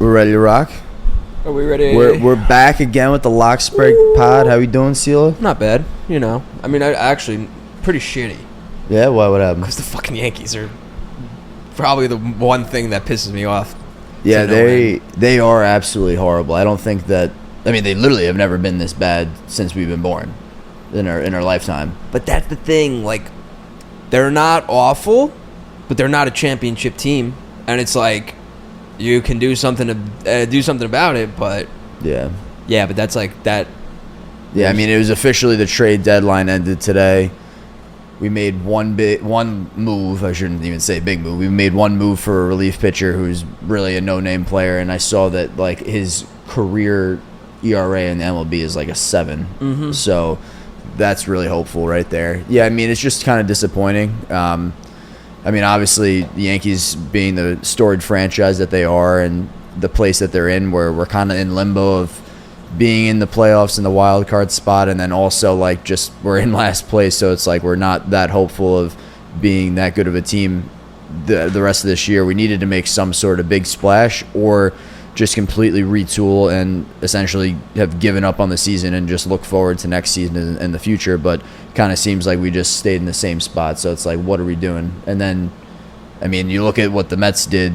We're ready to rock. Are we ready? We're back again with the Lock Spray Pod. How you doing, Sela? Not bad, you know. I mean, I actually pretty shitty. Yeah, what happened? Because the fucking Yankees are probably the one thing that pisses me off. Yeah, they are absolutely horrible. I don't think that. I mean, they literally have never been this bad since we've been born, in our lifetime. But that's the thing. Like, they're not awful, but they're not a championship team, and it's like you can do something about it, but yeah, but that's like that. Yeah, I mean, it was officially the trade deadline ended today. We made one move. I shouldn't even say big move. We made one move for a relief pitcher who's really a no-name player, and I saw that like his career ERA in the MLB is like a 7. Mm-hmm. So that's really hopeful right there. Yeah, I mean, it's just kind of disappointing. I mean, obviously, the Yankees being the storied franchise that they are and the place that they're in, where we're kind of in limbo of being in the playoffs in the wild card spot, and then also like just we're in last place, so it's like we're not that hopeful of being that good of a team the rest of this year. We needed to make some sort of big splash or just completely retool and essentially have given up on the season and just look forward to next season in the future. But kind of seems like we just stayed in the same spot, so it's like, what are we doing? And then, I mean, you look at what the Mets did.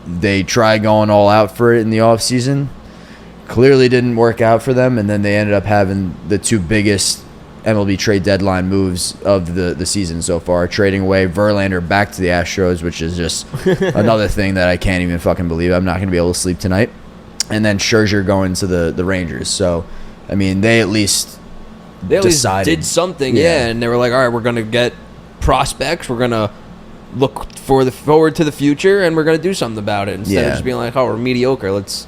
They tried going all out for it in the offseason. Clearly didn't work out for them, and then they ended up having the two biggest MLB trade deadline moves of the season so far, trading away Verlander back to the Astros, which is just another thing that I can't even fucking believe. I'm not going to be able to sleep tonight. And then Scherzer going to the Rangers. So, I mean, they at least decided. Did something, yeah, and they were like, all right, we're going to get prospects, we're going to look forward to the future, and we're going to do something about it instead of just being like, oh, we're mediocre, let's...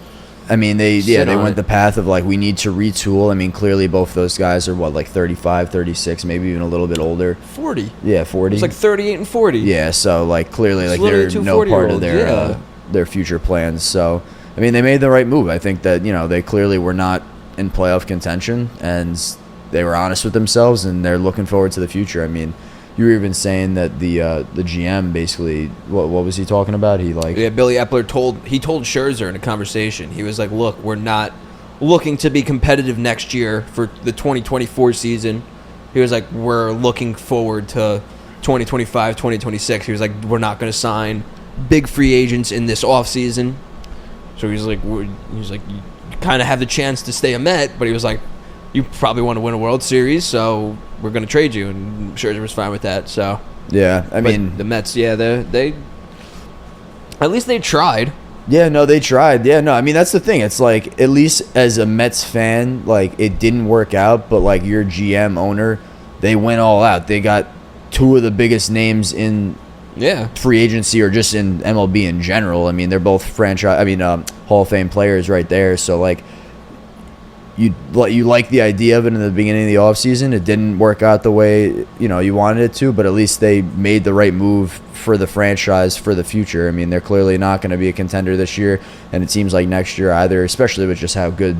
I mean, they went the path of, like, we need to retool. I mean, clearly both those guys are, like 35, 36, maybe even a little bit older. 40. Yeah, 40. It's like 38 and 40. Yeah, so, like, clearly, like, they're no part of their future plans. So, I mean, they made the right move. I think that, you know, they clearly were not in playoff contention, and they were honest with themselves, and they're looking forward to the future. I mean, you were even saying that the GM basically, what was he talking about? He like Billy Epler told Scherzer in a conversation. He was like, "Look, we're not looking to be competitive next year for the 2024 season." He was like, "We're looking forward to 2025, 2026." He was like, "We're not going to sign big free agents in this offseason." So he's like, you kind of have the chance to stay a Met, but he was like, you probably want to win a World Series, so we're going to trade you. And Scherzer was fine with that. So yeah, I mean, the Mets, they at least they tried. Yeah, no, they tried. Yeah, no, I mean, that's the thing. It's like, at least as a Mets fan, like, it didn't work out, but like your GM owner, they went all out. They got two of the biggest names in free agency or just in MLB in general. I mean, they're both Hall of Fame players right there. So like, you like the idea of it in the beginning of the offseason. It didn't work out the way, you know, you wanted it to, but at least they made the right move for the franchise for the future. I mean, they're clearly not going to be a contender this year, and it seems like next year either, especially with just how good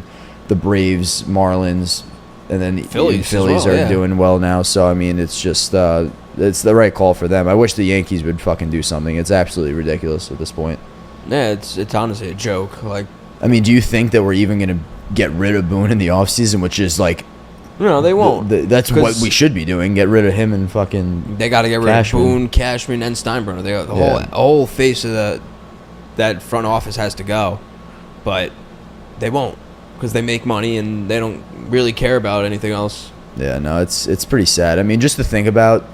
the Braves, Marlins, and then Phillies are doing well now. So, I mean, it's just it's the right call for them. I wish the Yankees would fucking do something. It's absolutely ridiculous at this point. Yeah, it's honestly a joke. Like, I mean, do you think that we're even going to get rid of Boone in the offseason, which is like... No, they won't. That's what we should be doing. Get rid of him and fucking... They got to get rid of Boone, Cashman, and Steinbrenner. They got the whole face of that front office has to go. But they won't, because they make money and they don't really care about anything else. Yeah, no, it's pretty sad. I mean, just to think about,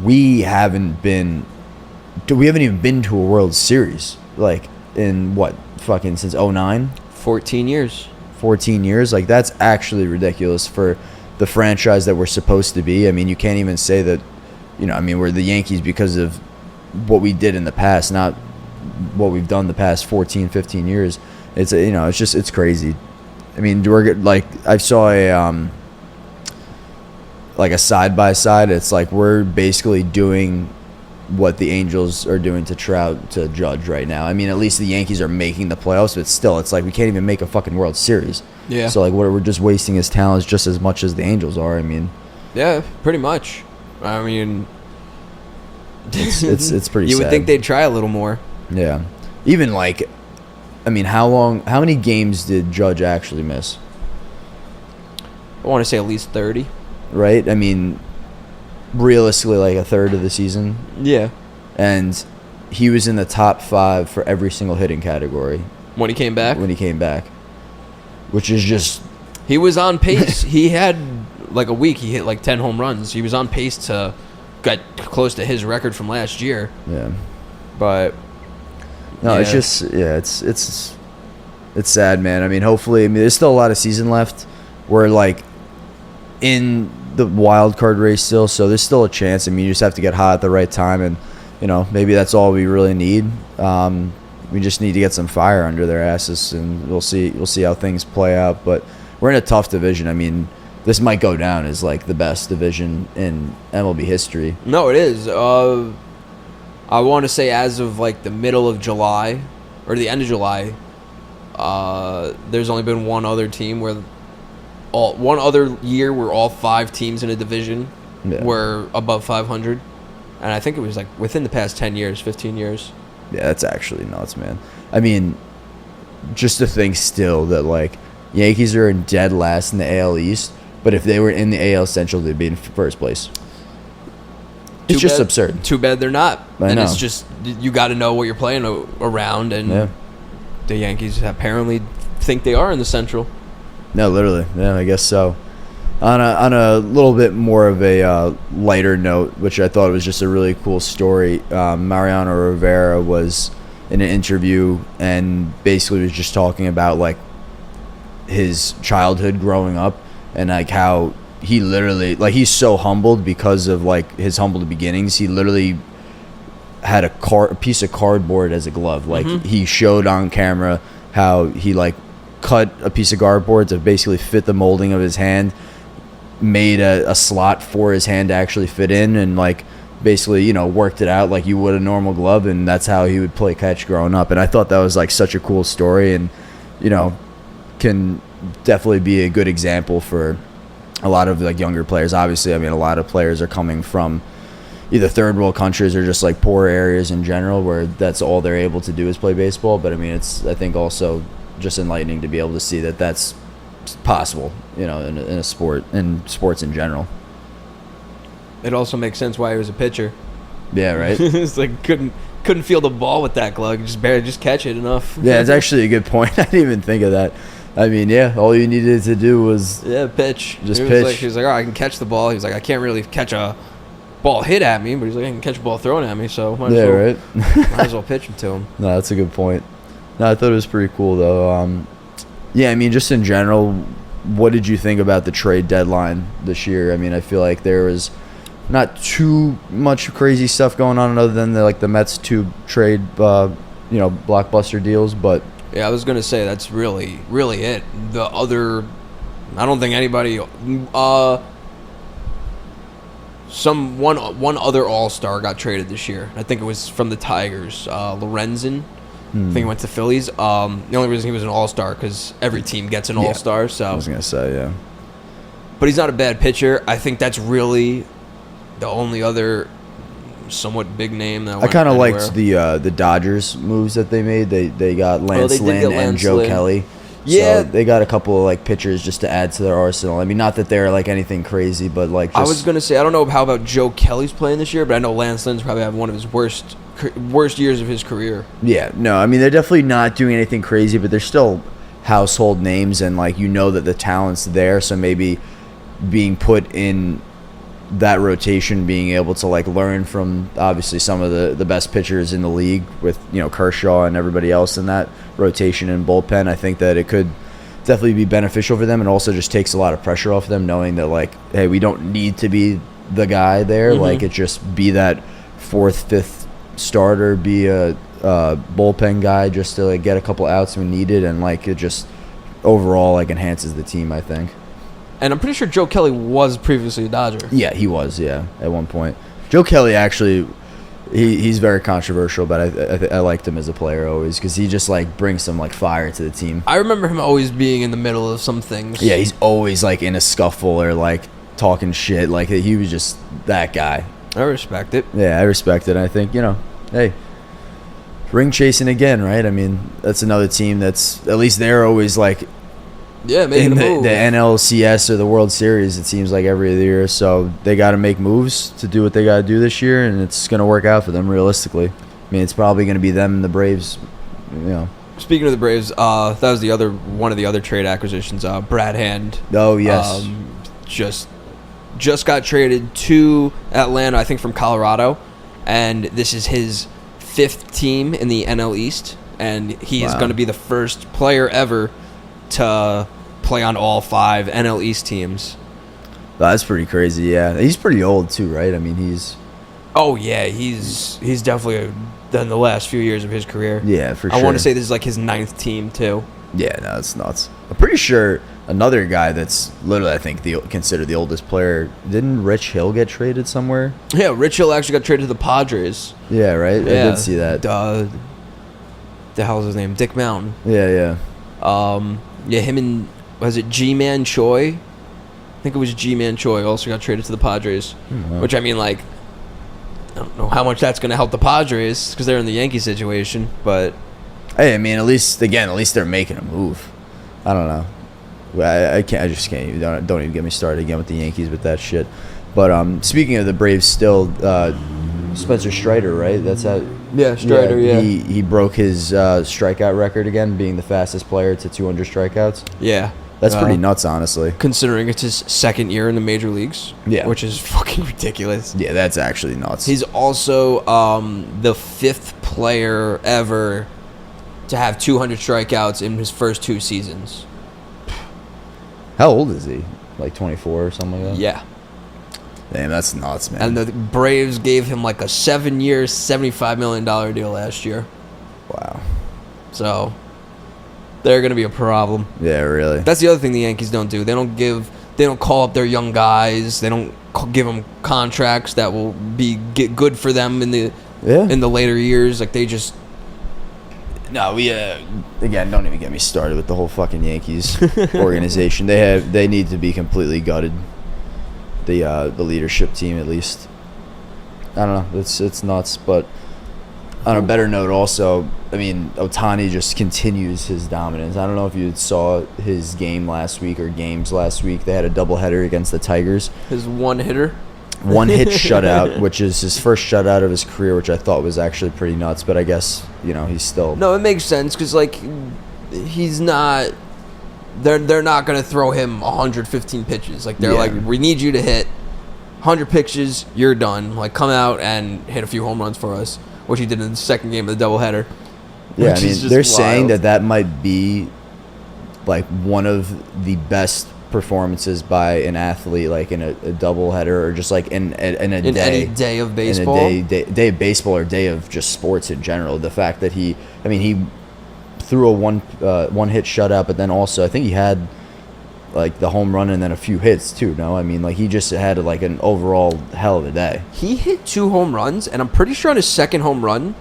we haven't even been to a World Series, like, in what, fucking since 2009? 14 years. 14 years? Like, that's actually ridiculous for the franchise that we're supposed to be. I mean, you can't even say that, you know, I mean, we're the Yankees because of what we did in the past, not what we've done the past 14, 15 years. It's, you know, it's crazy. I mean, I saw a side-by-side. It's like we're basically doing what the Angels are doing to Trout to Judge right now. I mean, at least the Yankees are making the playoffs, but still, it's like we can't even make a fucking World Series. Yeah. So, like, we're just wasting his talents just as much as the Angels are. I mean... Yeah, pretty much. I mean... It's pretty sad. You would think they'd try a little more. Yeah. Even, like... I mean, how many games did Judge actually miss? I want to say at least 30. Right? I mean, realistically, like a third of the season. Yeah. And he was in the top 5 for every single hitting category When he came back? when he came back, which is just He was on pace. He had, like, a week. He hit, like, 10 home runs. He was on pace to get close to his record from last year. yeah. But No, yeah. it's just it's sad, man. I mean, hopefully, I mean, there's still a lot of season left. We're like in the wild card race still, so there's still a chance. I mean, you just have to get hot at the right time, and maybe that's all we really need. We just need to get some fire under their asses, and we'll see. We'll see how things play out. But we're in a tough division. I mean, this might go down as like the best division in MLB history. No, it is. I want to say as of like the middle of July or the end of July, there's only been one other team where one other year where all 5 teams in a division were above 500, and I think it was like within the past 10 years, 15 years. Yeah, that's actually nuts, man. I mean, just to think still that like Yankees are in dead last in the AL East, but if they were in the AL Central, they'd be in first place. It's just absurd. Too bad they're not. I and know. it's just you got to know what you're playing around, and the Yankees apparently think they are in the Central. No, literally. Yeah, I guess so. On a little bit more of a lighter note, which I thought was just a really cool story, Mariano Rivera was in an interview and basically was just talking about like his childhood growing up and like how he literally, like, he's so humbled because of like his humble beginnings. He literally had a piece of cardboard as a glove. Like he showed on camera how he like cut a piece of cardboard to basically fit the molding of his hand, made a slot for his hand to actually fit in, and like basically worked it out like you would a normal glove, and that's how he would play catch growing up. And I thought that was like such a cool story, and can definitely be a good example for a lot of like younger players. Obviously, I mean, a lot of players are coming from either third world countries or just like poor areas in general where that's all they're able to do is play baseball. But I mean, it's, I think, also just enlightening to be able to see that that's possible, in a sport, in sports in general. It also makes sense why he was a pitcher. Yeah, right. It's like couldn't feel the ball with that glove. Just catch it enough. Yeah, it's actually a good point. I didn't even think of that. I mean, yeah, all you needed to do was pitch. Just pitch. pitch. He was like, I can catch the ball. He was like, I can't really catch a ball hit at me, but he's like, I can catch a ball thrown at me, so might as well pitch it to him. No, that's a good point. No, I thought it was pretty cool though. Yeah, I mean, just in general, what did you think about the trade deadline this year? I mean, I feel like there was not too much crazy stuff going on other than the Mets 2 trade, blockbuster deals, but. Yeah, I was gonna say that's really, really it. The other, I don't think anybody. One other All-Star got traded this year. I think it was from the Tigers. Lorenzen. I think he went to Phillies. The only reason he was an All-Star because every team gets an All-Star. So I was gonna say, yeah. But he's not a bad pitcher. I think that's really the only other somewhat big name that I kind of liked the Dodgers moves that they made. They got Lance Lynn and Joe Kelly. Yeah, so they got a couple of pitchers just to add to their arsenal. I mean, not that they're anything crazy, but just, I was gonna say, I don't know how about Joe Kelly's playing this year, but I know Lance Lynn's probably having one of his worst years of his career. Yeah, no, I mean, they're definitely not doing anything crazy, but they're still household names, and that the talent's there. So maybe being put in that rotation, being able to learn from obviously some of the best pitchers in the league with Kershaw and everybody else in that rotation and bullpen, I think that it could definitely be beneficial for them, and also just takes a lot of pressure off them, knowing that hey, we don't need to be the guy there. It just be that fourth, fifth starter, be a bullpen guy just to get a couple outs when needed, and it just overall enhances the team, I think. And I'm pretty sure Joe Kelly was previously a Dodger. Yeah, he was, at one point. Joe Kelly, actually, he's very controversial, but I liked him as a player always because he just, brings some, fire to the team. I remember him always being in the middle of some things. Yeah, he's always, in a scuffle or, talking shit. He was just that guy. I respect it. Yeah, I respect it. I think, hey, ring chasing again, right? I mean, that's another team that's at least they're always like Yeah, in making a the move. NLCS or the World Series. It seems like every year, so they got to make moves to do what they got to do this year, and it's going to work out for them realistically. I mean, it's probably going to be them and the Braves. You know. Speaking of the Braves, that was the other one of the other trade acquisitions. Brad Hand. Oh yes. Just got traded to Atlanta, I think, from Colorado, and this is his 5th team in the NL East, and he is Wow. going to be the first player ever to play on all 5 NL East teams. That's pretty crazy. Yeah, he's pretty old too, right? I mean, he's Oh yeah, he's definitely done the last few years of his career. yeah for sure. I want to say this is like his 9th team too. Yeah, no, it's nuts. I'm pretty sure another guy that's literally, I think, considered the oldest player. Didn't Rich Hill get traded somewhere? Yeah, Rich Hill actually got traded to the Padres. Yeah, right. Yeah, I did see that. The hell's his name? Dick Mountain. Yeah. Yeah, him and was it G-Man Choi? I think it was G-Man Choi also got traded to the Padres. Wow. Which I mean, like, I don't know how much that's going to help the Padres because they're in the Yankee situation, but Hey, I mean, at least they're making a move. I don't know. I can't. I just can't. Don't even get me started again with the Yankees with that shit. But speaking of the Braves, still Spencer Strider, right? That's how. yeah, Strider, yeah. He broke his strikeout record again, being the fastest player to 200 strikeouts. Yeah. That's pretty nuts, honestly. Considering it's his 2nd year in the major leagues. Yeah. Which is fucking ridiculous. Yeah, that's actually nuts. He's also the 5th player ever to have 200 strikeouts in his first 2 seasons. How old is he? Like 24 or something like that? Yeah. Damn, that's nuts, man. And the Braves gave him like a 7-year, $75 million deal last year. Wow. So they're going to be a problem. Yeah, really. That's the other thing the Yankees don't do. They don't call up their young guys. They don't give them contracts that will get good for them in the later years. Like they just No, we again, don't even get me started with the whole fucking Yankees organization. They need to be completely gutted. The leadership team, at least. I don't know. It's nuts, but on a better note, also, I mean, Ohtani just continues his dominance. I don't know if you saw his game last week or games last week. They had a doubleheader against the Tigers. his one hitter. One hit shutout, which is his first shutout of his career, which I thought was actually pretty nuts. But I guess he's still No, it makes sense because like he's not. They're not going to throw him 115 pitches. Like they're Yeah. like, we need you to hit 100 pitches. You're done. Like come out and hit a few home runs for us, which he did in the 2nd game of the doubleheader. Yeah, which I mean, is just they're saying wild. that might be like one of the best performances by an athlete, like in a doubleheader or just like in a in day, any day of baseball. in a day of baseball or day of just sports in general. The fact that he threw a one hit shutout, but then also I think he had like the home run and then a few hits too. No, I mean like he just had like an overall hell of a day. He hit 2 home runs, and I'm pretty sure on his 2nd home run,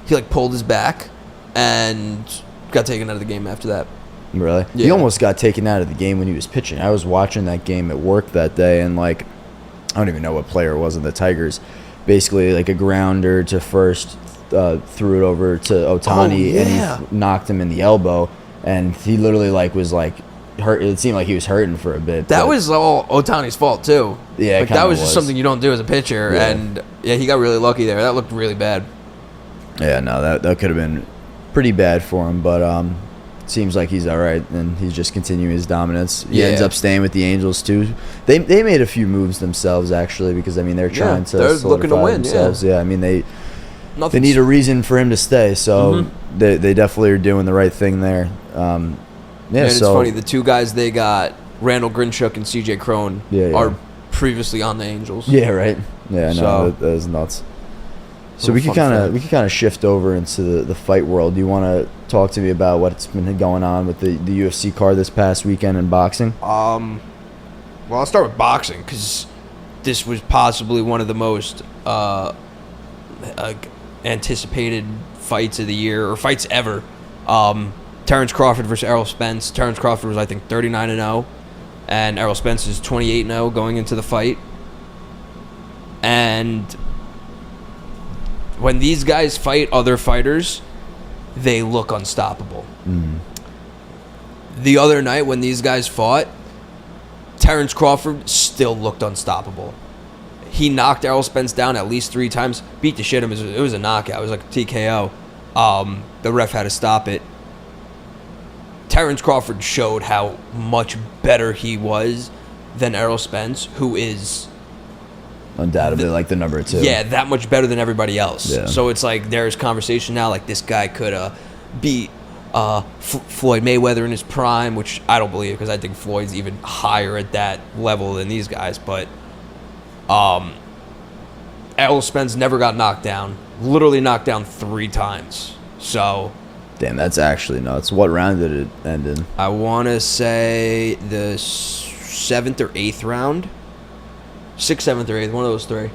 he like pulled his back and got taken out of the game after that. Really? He Yeah. almost got taken out of the game when he was pitching. I was watching that game at work that day, and like, I don't even know what player it was in the Tigers. Basically, like a grounder to first, threw it over to Ohtani, Oh, and yeah. he knocked him in the elbow, and he literally was hurt. It seemed like he was hurting for a bit. That but- was all Otani's fault too. Yeah, it like that kinda was just was. something you don't do as a pitcher, Yeah. and yeah, he got really lucky there. That looked really bad. Yeah, no, that could have been pretty bad for him, but seems like he's all right, and he's just continuing his dominance. He ends Yeah. up staying with the Angels too. They made a few moves themselves actually, because I mean they're trying to they're looking to solidify win, themselves. Yeah, I mean they Nothing. need a reason for him to stay, so they definitely are doing the right thing there. Yeah, and so it's funny, the 2 guys they got, Randall Grinchuk and C.J. Crone, Yeah. are previously on the Angels. yeah, right. Yeah, no, So- that is nuts. So Little we could fun kind of shift over into the fight world. Do you want to talk to me about what's been going on with the UFC card this past weekend in boxing? Well, I'll start with boxing because this was possibly one of the most anticipated fights of the year or fights ever. Terrence Crawford versus Errol Spence. Terrence Crawford was, I think, 39-0, and Errol Spence is 28-0 going into the fight. And when these guys fight other fighters, they look unstoppable. The other night when these guys fought, Terrence Crawford still looked unstoppable. He knocked Errol Spence down at least 3 times, beat the shit out of him. It was a knockout. It was like a TKO. The ref had to stop it. Terrence Crawford showed how much better he was than Errol Spence, who is Undoubtedly, like the number 2. yeah, that much better than everybody else. Yeah. So it's like there's conversation now, like this guy could beat Floyd Mayweather in his prime, which I don't believe because I think Floyd's even higher at that level than these guys. But Errol Spence never got knocked down. Literally knocked down 3 times. So Damn, that's actually nuts. What round did it end in? I want to say the 7th or 8th round. 6th, 7th, or 8th, one of those 3.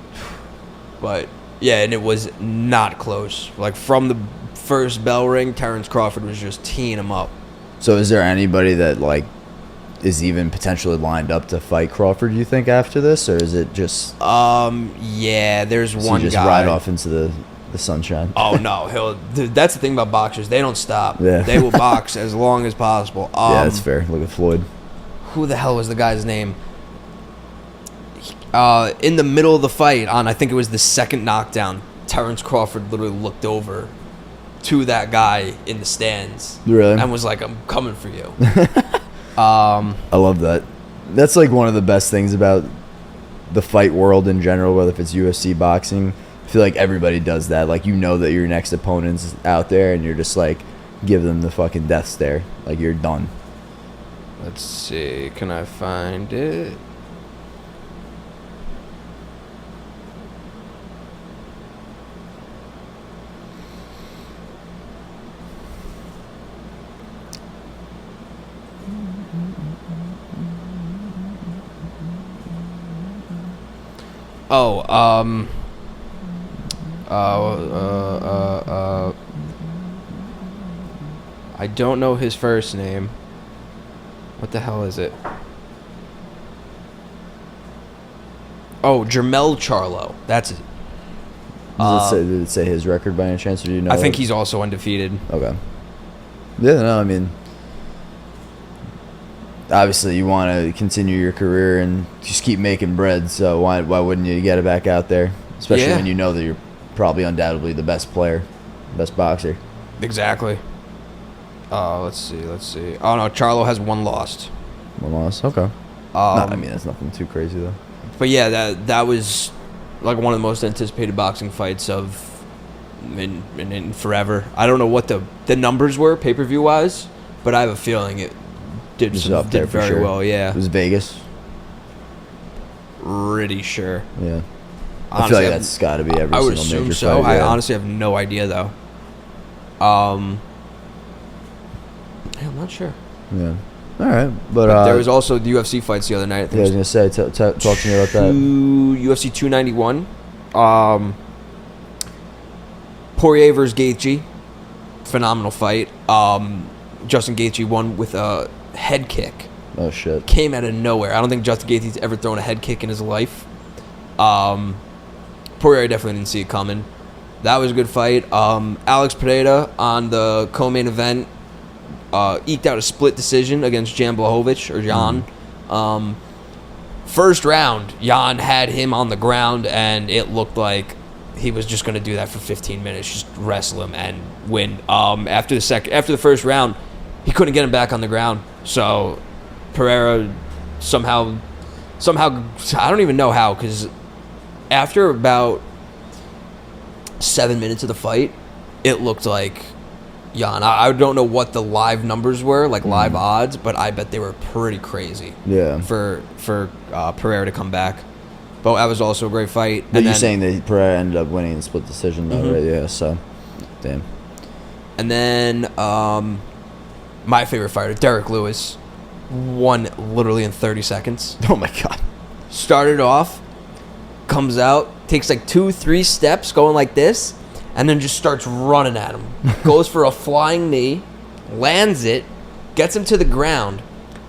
But yeah, and it was not close. Like from the first bell ring, Terrence Crawford was just teeing him up. So is there anybody that like is even potentially lined up to fight Crawford, you think, after this? Or is it just Yeah, there's does one he just guy. ride off into the sunshine? Oh no, that's the thing about boxers. They don't stop. Yeah. They will box as long as possible. Yeah, that's fair. Look at Floyd. Who the hell was the guy's name? In the middle of the fight, I think it was the 2nd knockdown, Terrence Crawford literally looked over to that guy in the stands. Really? And was like, I'm coming for you. I love that. That's like one of the best things about the fight world in general, whether if it's UFC, boxing. I feel like everybody does that. Like, you know that your next opponent's out there and you're just like, give them the fucking death stare. Like, you're done. Let's see. Can I find it? Oh, I don't know his first name. What the hell is it? Oh, Jermell Charlo. That's it. Did it say his record by any chance, or do you know? I think it? he's also undefeated. Okay. Yeah, no, I mean, obviously you want to continue your career and just keep making bread, so why wouldn't you get it back out there? Especially Yeah. when you know that you're probably undoubtedly the best player, best boxer. Exactly. Let's see. Oh no, Charlo has 1 loss. One loss. Okay. I mean, that's nothing too crazy though. But yeah, that was like one of the most anticipated boxing fights of in forever. I don't know what the numbers were pay-per-view wise, but I have a feeling it did Just up there for very sure. well. Yeah, It was Vegas. pretty sure. Yeah. I Honestly, feel like that's got to be every I would single assume major so. fight. I yeah. honestly have no idea though. I'm not sure. Yeah. All right, but There was also the UFC fights the other night. I think yeah, I was gonna say, talk to me about that. UFC 291. Poirier versus Gaethje. Phenomenal fight. Justin Gaethje won with a head kick. Oh shit. Came out of nowhere. I don't think Justin Gaethje's ever thrown a head kick in his life. Poirier definitely didn't see it coming. That was a good fight. Alex Pereira on the co-main event eked out a split decision against Jan Blachowicz, or Jan. First round, Jan had him on the ground, and it looked like he was just going to do that for 15 minutes, just wrestle him and win. After the first round, he couldn't get him back on the ground. So Pereira somehow, I don't even know how, because after about 7 minutes of the fight, it looked like Jan. I don't know what the live numbers were, like live odds, but I bet they were pretty crazy. Yeah. For Pereira to come back. But that was also a great fight. But And you're then- saying that Pereira ended up winning the split decision, though, right? Yeah. So, damn. And then my favorite fighter, Derek Lewis, won literally in 30 seconds. Oh my god. Started off, comes out, takes like 2-3 steps going like this, and then just starts running at him. Goes for a flying knee, lands it, gets him to the ground,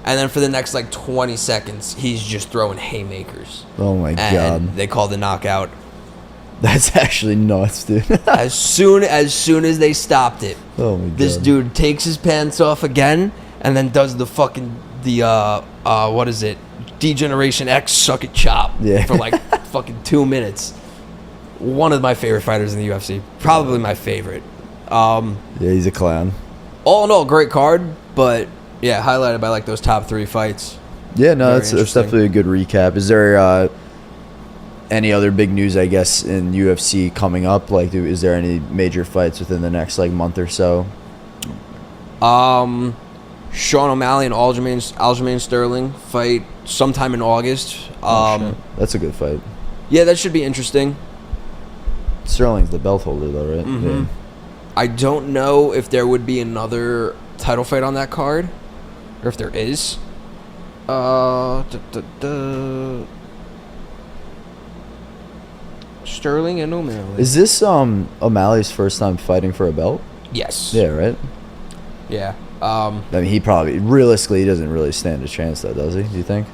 and then for the next like 20 seconds, he's just throwing haymakers. Oh my And god. they called the knockout. That's actually nuts, dude. as soon as they stopped it, Oh my god. this dude takes his pants off again and then does the what is it? Degeneration X suck it chop Yeah. for like fucking 2 minutes. One of my favorite fighters in the UFC. Probably my favorite. Yeah, he's a clown. All in all, great card, but yeah, highlighted by like those top 3 fights. Yeah, no, Very that's interesting. definitely a good recap. Is there any other big news, I guess, in UFC coming up? Like, is there any major fights within the next like month or so? Sean O'Malley and Aljamain Sterling fight sometime in August. Shit. That's a good fight. Yeah, that should be interesting. Sterling's the belt holder, though, right? Mhm. Yeah. I don't know if there would be another title fight on that card, or if there is. Sterling and O'Malley. Is this O'Malley's first time fighting for a belt? Yes. Yeah, right. Yeah. I mean, he probably realistically he doesn't really stand a chance, though, does he? Do you think?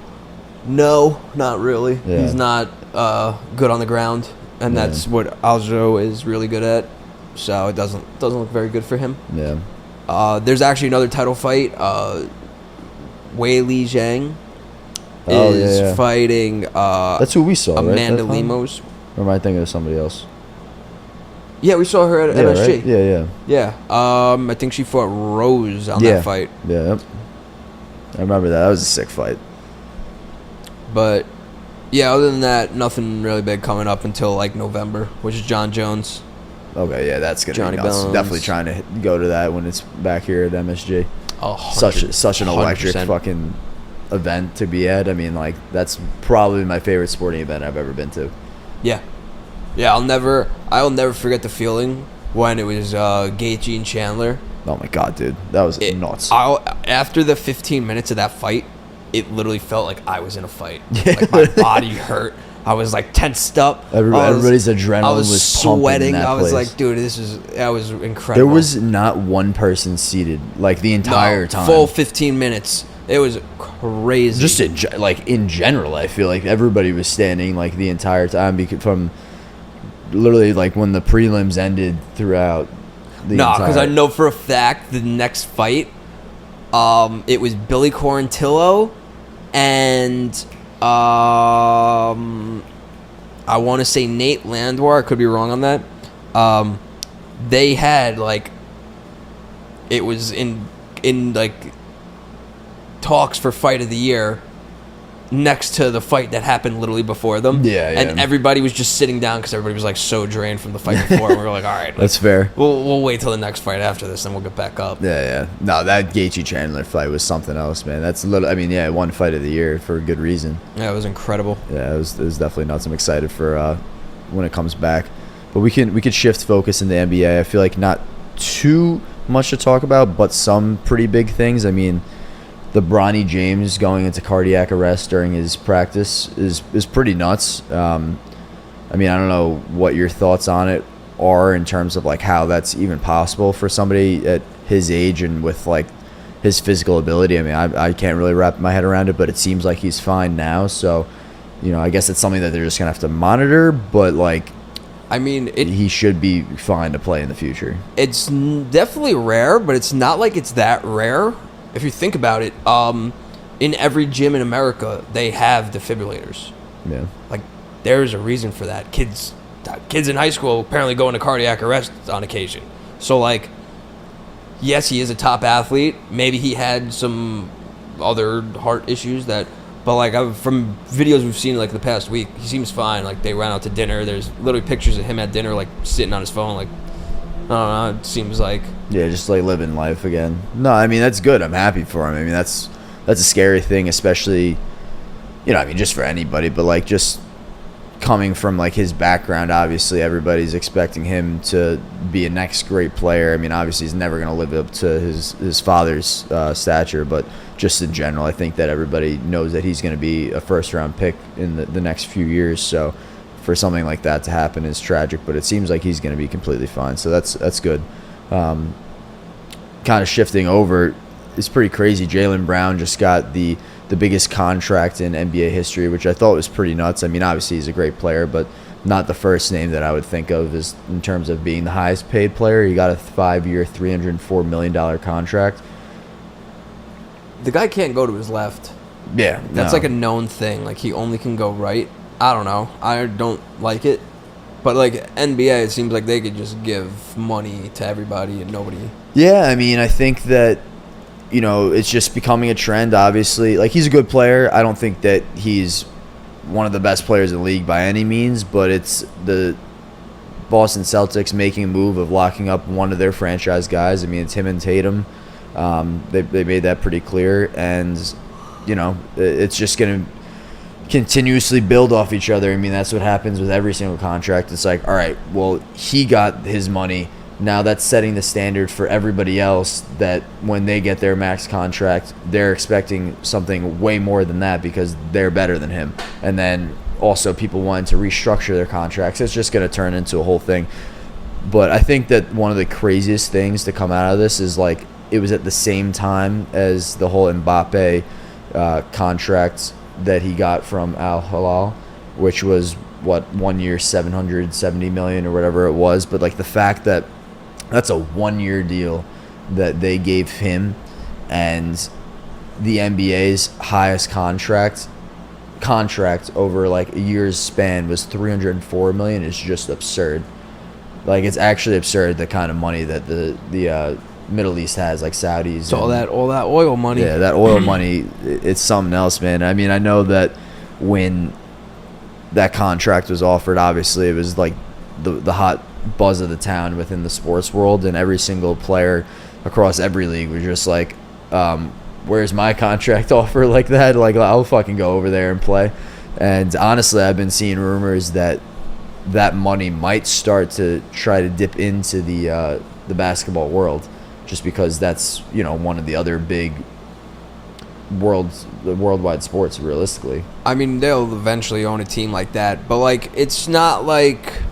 No, not really. Yeah. He's not good on the ground, and Yeah. that's what Aljo is really good at. So it doesn't look very good for him. Yeah. There's actually another title fight. Wei Li Zhang Oh, is yeah. fighting That's who we saw, right? Amanda that time? Lemos. Or am I thinking of somebody else? Yeah, we saw her at Yeah, MSG. right? Yeah, yeah. Yeah. I think she fought Rose on Yeah. that fight. Yeah, yep. I remember that. That was a sick fight. But yeah, other than that, nothing really big coming up until like November, which is John Jones. Okay, yeah, that's gonna Johnny be nuts. Bones. Definitely trying to go to that when it's back here at MSG. Oh, Such an electric 100%. fucking event to be at. I mean, like that's probably my favorite sporting event I've ever been to. Yeah, yeah. I'll never forget the feeling when it was Gaethje and Chandler. Oh my god, dude, that was nuts. After the 15 minutes of that fight, it literally felt like I was in a fight. Like my body hurt. I was like tensed up. Everybody's adrenaline I was was pumping in sweating. that I was place. like, dude, that was incredible. There was not one person seated like the entire time. Full 15 minutes. It was crazy. Just in general, I feel like everybody was standing like the entire time because from literally like when the prelims ended throughout the no, entire. because I know for a fact the next fight, it was Billy Quarantillo and I want to say Nate Landwehr. I could be wrong on that. They had like it was in like talks for fight of the year next to the fight that happened literally before them. Yeah, And yeah. everybody was just sitting down because everybody was like so drained from the fight before. And we were like, all right, That's fair. we'll wait till the next fight after this, and we'll get back up. Yeah, yeah. No, that Gaethje Chandler fight was something else, man. That's I mean, yeah, one fight of the year for a good reason. Yeah, it was incredible. Yeah, it was definitely nuts. I'm excited for when it comes back. But we could shift focus in the NBA. I feel like not too much to talk about, but some pretty big things. I mean, the Bronny James going into cardiac arrest during his practice is pretty nuts. I mean, I don't know what your thoughts on it are in terms of like how that's even possible for somebody at his age and with like his physical ability. I mean, I can't really wrap my head around it, but it seems like he's fine now. So, you know, I guess it's something that they're just gonna have to monitor. But like, I mean, he should be fine to play in the future. it's definitely rare, but it's not like it's that rare. If you think about it, in every gym in America, they have defibrillators. Yeah. Like, there's a reason for that. Kids in high school apparently go into cardiac arrest on occasion. So, like, yes, he is a top athlete. Maybe he had some other heart issues but like from videos we've seen like the past week, he seems fine. Like, they ran out to dinner. There's literally pictures of him at dinner, like sitting on his phone. Like, I don't know. It seems like Yeah, just like living life again. No, I mean that's good. I'm happy for him. I mean that's a scary thing, especially, you know, I mean just for anybody, but like just coming from like his background. Obviously, everybody's expecting him to be a next great player. I mean, obviously he's never going to live up to his father's stature, but just in general, I think that everybody knows that he's going to be a first round pick in the next few years. So for something like that to happen is tragic, but it seems like he's going to be completely fine. So that's good. Kind of shifting over, it's pretty crazy. Jaylen Brown just got the biggest contract in NBA history, which I thought was pretty nuts. I mean, obviously he's a great player, but not the first name that I would think of is in terms of being the highest paid player. He got a 5-year, $304 million contract. The guy can't go to his left. Yeah, That's no. like a known thing. Like, he only can go right. I don't know. I don't like it. But, like, NBA, it seems like they could just give money to everybody and nobody. Yeah, I mean, I think that, it's just becoming a trend, obviously. Like, he's a good player. I don't think that he's one of the best players in the league by any means, but it's the Boston Celtics making a move of locking up one of their franchise guys. I mean, it's him and Tatum. They made that pretty clear, and, it's just going to continuously build off each other. I mean, that's what happens with every single contract. It's like, all right, well, he got his money. Now that's setting the standard for everybody else that when they get their max contract, they're expecting something way more than that because they're better than him. And then also people wanting to restructure their contracts. It's just going to turn into a whole thing. But I think that one of the craziest things to come out of this is, like, it was at the same time as the whole Mbappe contract that he got from Al Hilal, which was, 1 year, $770 million or whatever it was. But, like, the fact that that's a 1-year deal that they gave him, and the NBA's highest contract over like a year's span was $304 million is just absurd. Like, it's actually absurd the kind of money that the Middle East has, like Saudis. It's all that oil money. Yeah, that oil money, it's something else, man. I mean, I know that when that contract was offered, obviously it was like the hot buzz of the town within the sports world, and every single player across every league was just like, where's my contract offer like that? Like, I'll fucking go over there and play. And honestly, I've been seeing rumors that money might start to try to dip into the basketball world, just because that's, one of the other big worldwide sports, realistically. I mean, they'll eventually own a team like that, but, like, it's not like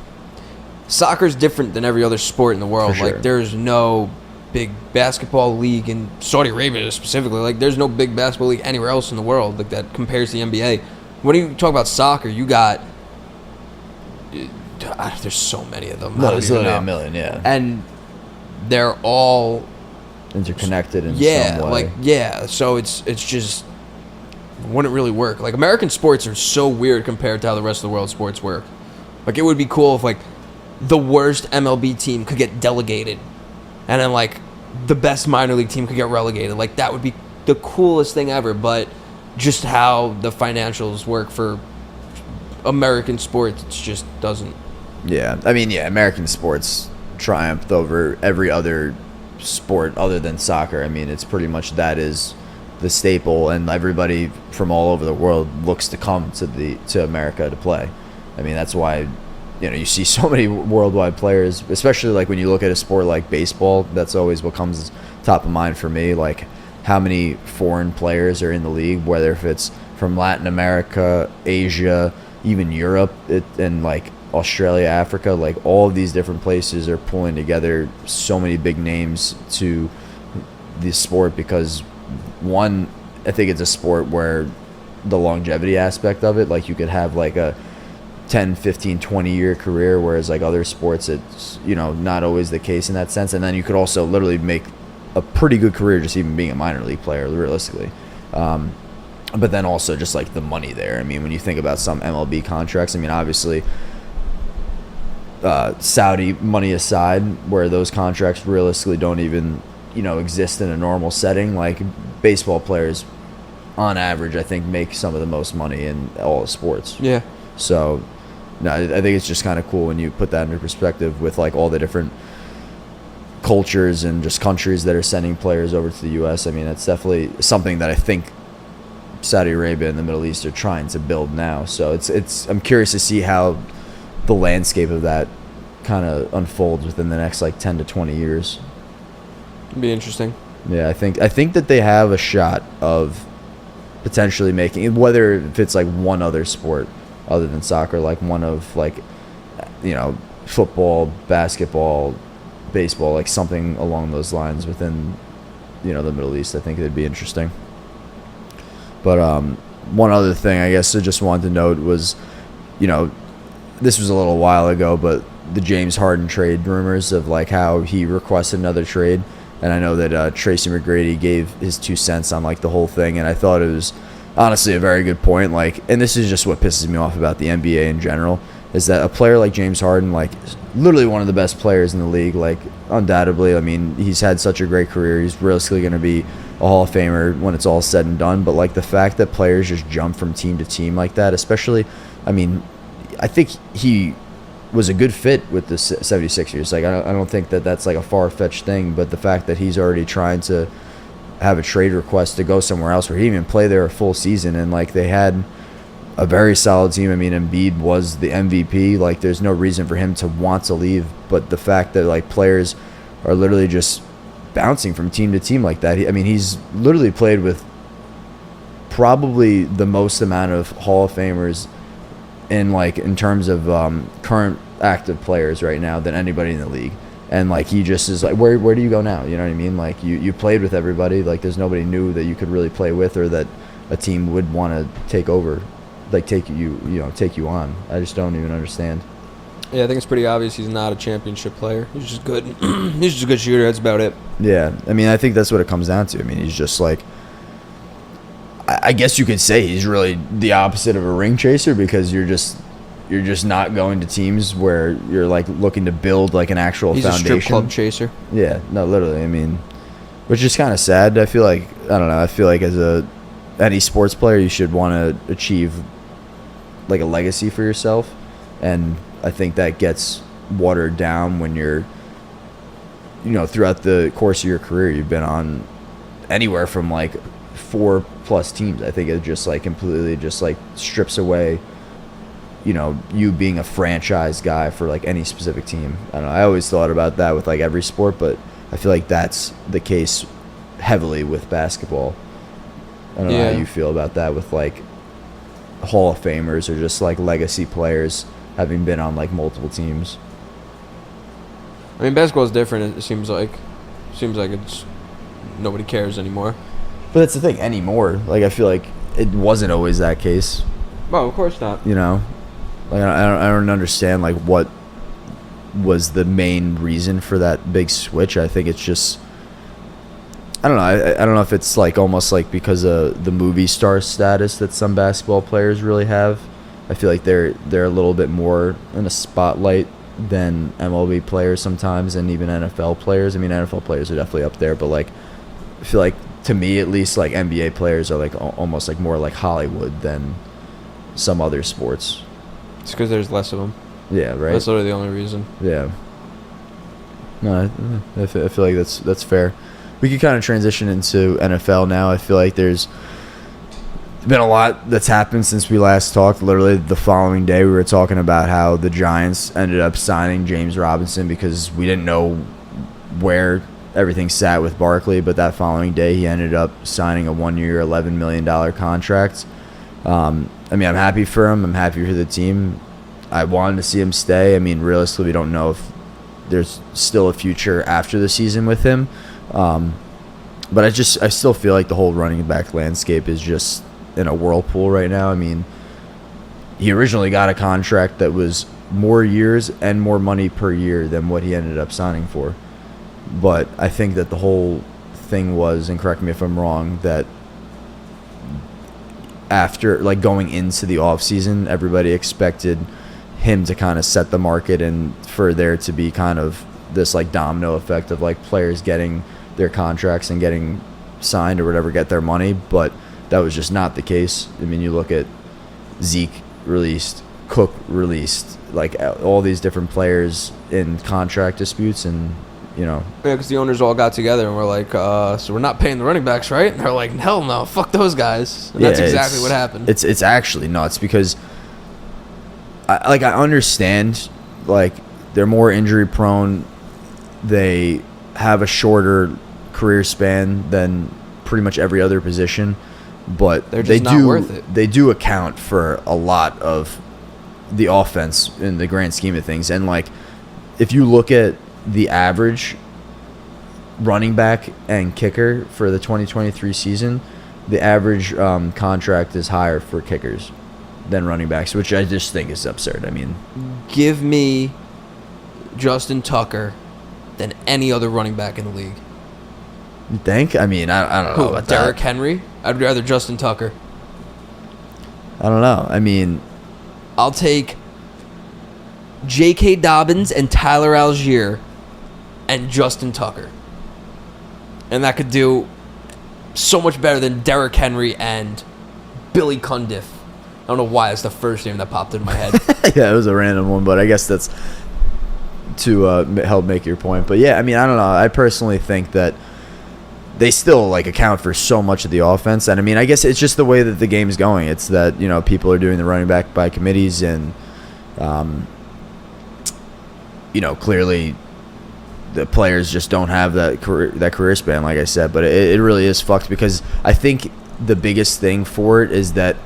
soccer's different than every other sport in the world. For sure. Like, there's no big basketball league in Saudi Arabia specifically. Like, there's no big basketball league anywhere else in the world like that compares to the NBA. When you talk about soccer, you got there's so many of them. No, there's literally a million, yeah. And they're all interconnected in some way. So it's just wouldn't really work. Like, American sports are so weird compared to how the rest of the world sports work. Like, it would be cool if, like, the worst MLB team could get delegated, and then, like, the best minor league team could get relegated. Like, that would be the coolest thing ever. But just how the financials work for American sports, it just doesn't. Yeah, I mean, American sports triumphed over every other sport other than soccer. I mean, it's pretty much that is the staple, and everybody from all over the world looks to come to America to play. I mean, that's why you see so many worldwide players, especially like when you look at a sport like baseball. That's always what comes top of mind for me. Like, how many foreign players are in the league, whether if it's from Latin America, Asia, even Europe, and like Australia, Africa. Like, all of these different places are pulling together so many big names to this sport because, one, I think it's a sport where the longevity aspect of it, like, you could have like a 10, 15, 20-year career, whereas like other sports, it's, not always the case in that sense. And then you could also literally make a pretty good career just even being a minor league player, realistically. But then also just like the money there. I mean, when you think about some MLB contracts, I mean, obviously, Saudi money aside, where those contracts realistically don't even, exist in a normal setting, like, baseball players on average, I think, make some of the most money in all sports. Yeah. So, no, I think it's just kind of cool when you put that into perspective with like all the different cultures and just countries that are sending players over to the U.S. I mean, that's definitely something that I think Saudi Arabia and the Middle East are trying to build now. So I'm curious to see how the landscape of that kind of unfolds within the next like 10 to 20 years. It'd be interesting. Yeah, I think that they have a shot of potentially making, whether if it's like one other sport other than soccer, like one of like, football, basketball, baseball, like something along those lines within, the Middle East. I think it'd be interesting. But one other thing I guess I just wanted to note was, this was a little while ago, but the James Harden trade rumors of like how he requested another trade, and I know that Tracy McGrady gave his 2 cents on like the whole thing, and I thought it was honestly a very good point. Like, and this is just what pisses me off about the NBA in general, is that a player like James Harden, like literally one of the best players in the league, like undoubtedly. I mean, he's had such a great career. He's realistically going to be a Hall of Famer when it's all said and done. But like the fact that players just jump from team to team like that, especially, I mean, I think he was a good fit with the 76ers. Like, I don't think that that's like a far-fetched thing, but the fact that he's already trying to have a trade request to go somewhere else where he didn't even play there a full season, and like they had a very solid team. I mean, Embiid was the MVP. Like, there's no reason for him to want to leave, but the fact that like players are literally just bouncing from team to team like that. I mean, he's literally played with probably the most amount of Hall of Famers in terms of current active players right now than anybody in the league. And like he just is like, where do you go now? You know what I mean? Like you played with everybody. Like there's nobody new that you could really play with, or that a team would want to take over, like take you on. I just don't even understand. Yeah, I think it's pretty obvious he's not a championship player. He's just good. He's just a good shooter. That's about it. Yeah, I mean, I think that's what it comes down to. I mean, he's just like, I guess you could say he's really the opposite of a ring chaser, because you're just not going to teams where you're like looking to build like an actual He's foundation. a strip club chaser. Yeah, no, literally. I mean, which is kind of sad. I feel like, I don't know. I feel like as any sports player, you should want to achieve like a legacy for yourself, and I think that gets watered down when you're, throughout the course of your career, you've been on anywhere from like 4+ teams. I think it just like completely just like strips away, you being a franchise guy for like any specific team. I don't know. I always thought about that with like every sport, but I feel like that's the case heavily with basketball. I don't know how you feel about that with like Hall of Famers or just like legacy players having been on like multiple teams. I mean, basketball is different. It seems like it's nobody cares anymore. But that's the thing, anymore. Like, I feel like it wasn't always that case. Well, of course not. Like I don't understand like what was the main reason for that big switch. I think it's just, I don't know. I don't know if it's like almost like because of the movie star status that some basketball players really have. I feel like they're a little bit more in a spotlight than MLB players sometimes, and even NFL players. I mean, NFL players are definitely up there, but like I feel like, to me at least, like NBA players are like almost like more like Hollywood than some other sports. It's because there's less of them. Yeah, right. That's literally the only reason. Yeah. No, I feel like that's fair. We could kind of transition into NFL now. I feel like there's been a lot that's happened since we last talked. Literally the following day, we were talking about how the Giants ended up signing James Robinson because we didn't know where everything sat with Barkley, but that following day he ended up signing a 1-year, $11 million contract. I mean, I'm happy for him. I'm happy for the team. I wanted to see him stay. I mean, realistically, we don't know if there's still a future after the season with him. But I still feel like the whole running back landscape is just in a whirlpool right now. I mean, he originally got a contract that was more years and more money per year than what he ended up signing for. But I think that the whole thing was, and correct me if I'm wrong, that after, like, going into the offseason, everybody expected him to kind of set the market and for there to be kind of this, like, domino effect of, like, players getting their contracts and getting signed or whatever, get their money. But that was just not the case. I mean, you look at Zeke released, Cook released, like, all these different players in contract disputes, and Yeah, because the owners all got together and were like, so we're not paying the running backs, right? And they're like, hell no, fuck those guys. And that's exactly what happened. It's actually nuts because, I understand, like, they're more injury prone. They have a shorter career span than pretty much every other position, but they're just not worth it. They do account for a lot of the offense in the grand scheme of things. And, like, if you look at the average running back and kicker for the 2023 season, the average contract is higher for kickers than running backs, which I just think is absurd. I mean, Give me Justin Tucker than any other running back in the league. you think? I mean, I don't know Who? about Derrick that. Henry? I'd rather Justin Tucker. I don't know. I mean, I'll take J.K. Dobbins and Tyler Algier and Justin Tucker. And that could do so much better than Derrick Henry and Billy Cundiff. I don't know why it's the first name that popped in my head. yeah, it was a random one, but I guess that's to help make your point. But yeah, I mean, I don't know. I personally think that they still like account for so much of the offense, and I mean, I guess it's just the way that the game is going. It's that people are doing the running back by committees, and clearly the players just don't have that career span, like I said. But it really is fucked, because I think the biggest thing for it is that